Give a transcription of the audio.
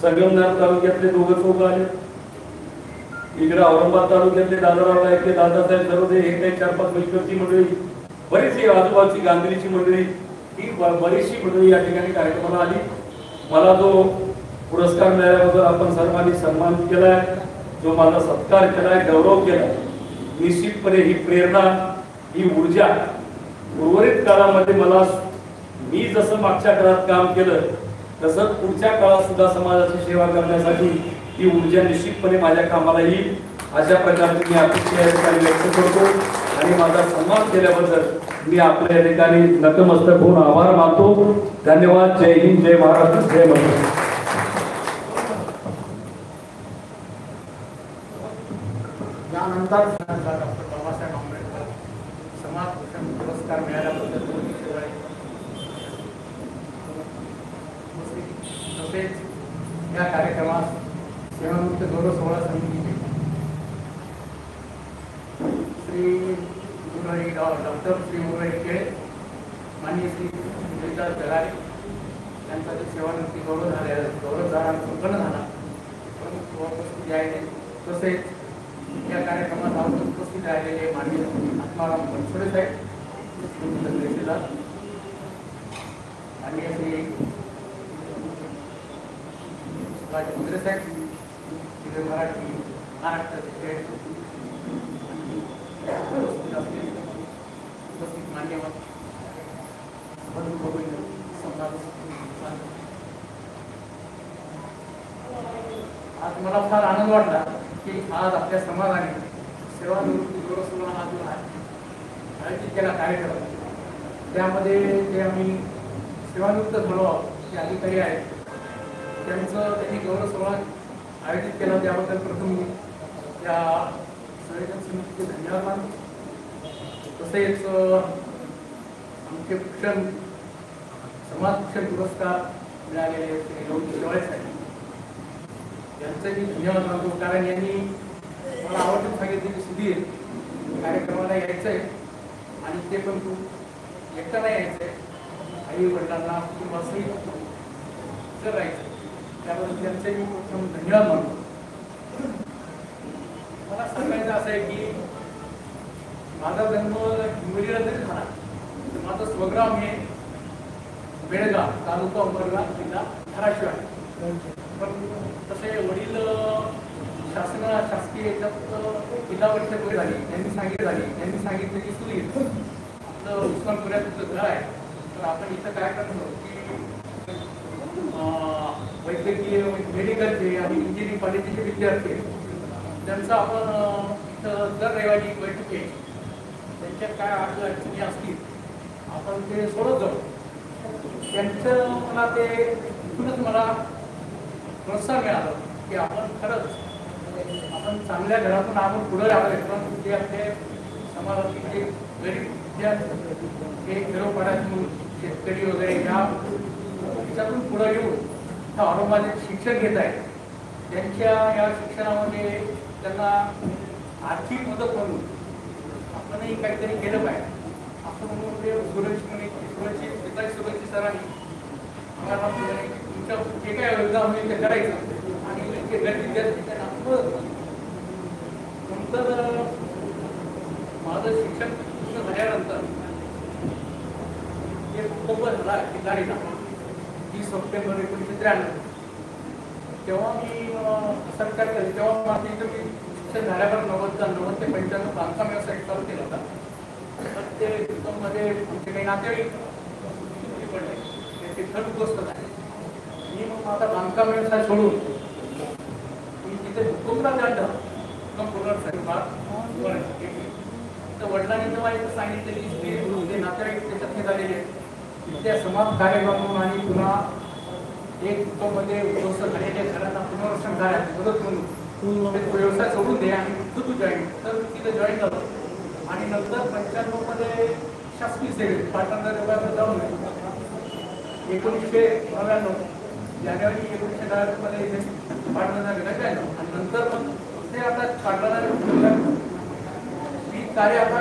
संगमनेर तालुक्यातले दोघं चौघ आले, इकडे औरंगाबाद तालुक्यातले दादाराव नाईक, दादासाहेब सरोदे, हे काही 4-5 मिस्टरची मंडळी, बरीचशी आजूबाजूची गांधीची मंडळी, ही बरीचशी मंडळी या ठिकाणी कार्यक्रमाला आली. मला जो पुरस्कार मिळाल्याबद्दल आपण सर्वांनी सन्मान केलाय, जो माझा सत्कार केलाय, गौरव केलाय, निश्चितपणे ही प्रेरणा, ही ऊर्जा उर्वरित काळामध्ये मला, मी जसं मागच्या काळात काम केलं तसंच पुढच्या काळात सुद्धा समाजाची सेवा करण्यासाठी ही ऊर्जा निश्चितपणे माझ्या कामाला येईल, अशा प्रकारची मी अपेक्षा या ठिकाणी व्यक्त करतो. आणि माझा सन्मान केल्याबद्दल मी आपल्या या ठिकाणी नतमस्तक होऊन आभार मानतो. धन्यवाद. जय हिंद, जय महाराष्ट्र, जय महाराष्ट्र. यानंतर डॉक्टर बाबासाहेब आंबेडकर समाजभूषण पुरस्कार मिळाल्याबद्दल तसेच या कार्यक्रमात सेवानिवृत्त गौरव सोहळा समितीचे डॉक्टर श्री उर्वरी केळे, माननीय श्री गिरीदास जगारे यांचा जो सेवानिवृत्ती गौरव झाला संपन्न झाला, परंतु उपस्थित आहे. तसेच या कार्यक्रमात आपण उपस्थित राहिलेले माननीय आत्माराम बनसोडे साहेब, तहसीलदार, माननीय श्री सुभाष मुंद्रे साहेब, मराठी महाराष्ट्राचे उपस्थित मान्यवर आज मला फार आनंद वाटला की आज आपल्या समाजाने सेवानिवृत्ती गौरव सोहळा हा जो आयोजित केला कार्यक्रम, त्यामध्ये जे आम्ही सेवानिवृत्त झालो जे अधिकारी आहेत त्यांनी गौरव सोहळा आयोजित केला, त्याबद्दल प्रथम त्या संयोजन समितीचे धन्यवाद मानतो. तसेच आमचे भूषण समाजभूषण पुरस्कार मिळालेले श्री गौरी शेवाळे साहेब यांचे मी धन्यवाद मानतो, कारण यांनी मला आवडून सांगितले की सुधीर कार्यक्रमाला यायचंय आणि ते पण तू एकटा नाही यायचंय, आई वडिलांना कुटुंबासहित जर राहायचं, त्याबद्दल त्यांचे मी प्रथम धन्यवाद मानतो. मला सांगायचं असं आहे की माझा जन्म हिंगोलीला जरी झाला तर माझं स्वग्राम हे बेळगाव, तालुका उमरगा, जिल्हा धाराशिव आहे. पण तसे वडील शासकीय याच्यात जिल्हा परिषद वगैरे झाली, त्यांनी सांगितलं की सुधीर आपलं उस्मानपुरात तुझं घर आहे, तर आपण इथं काय करतो की वैद्यकीय मेडिकलचे आणि इंजिनिअरिंग कॉलेजचे विद्यार्थी त्यांचं आपण इथं दर रविवारी बैठक घ्यायची, त्यांच्या काय अडचणी असतील आपण ते सोडत जाऊ. त्यांचं मला ते इथूनच मला प्रोत्साहन मिळालं की आपण खरंच आपण चांगल्या घरातून आपण पुढे आलोय, पण जे आपले समाजातील जे गरीब विद्यार्थी हे खेडोपाड्यातून शेतकरी वगैरे याच्यातून पुढे येऊन औरंगाबादेत शिक्षण घेत आहेत, त्यांच्या या शिक्षणामध्ये त्यांना आर्थिक मदत म्हणून आपणही काहीतरी केलं पाहिजे. आपण सुरक्षित सरांनी तुमच्या जे काय योजना होईल ते करायचं आणि नंतर माझं शिक्षण पूर्ण झाल्यानंतर एक भूकंप झाला खिल्लारीला 30 सप्टेंबर 1993, तेव्हा मी सरकार केलं, तेव्हा माझं इथं मी शिक्षण झाल्यावर 90 ते 95 बांधकाम व्यवसाय चालू केला होता. तर ते भूकंपमध्ये आमचे काही नातेवाईक पडले, ते थर उद्ध्वस्त झाले. मी मग माझा बांधकाम व्यवसाय सोडून मी तिथे भूकंपला जाणं तर वडिलांनी तेव्हा एक सांगितलं की ते नातेवाईक त्याच्यात झालेले त्या समाज कार्यक्रम आणि पुन्हा एक कुटुंबामध्ये उद्ध्वस्त झालेल्या घरांना पुनर्वसन करायला मदत म्हणून व्यवसाय सोडून दे आणि तू जॉईन, तर तिथे जॉईन झालो. आणि नंतर 95 मध्ये शासकीय सेवेत पाटणा विभागात जाऊन 1999 जानेवारी 1990 मध्ये इथे पाटणा विभागात राहिलो आणि नंतर मग ते आता पाटणा मी कार्य आता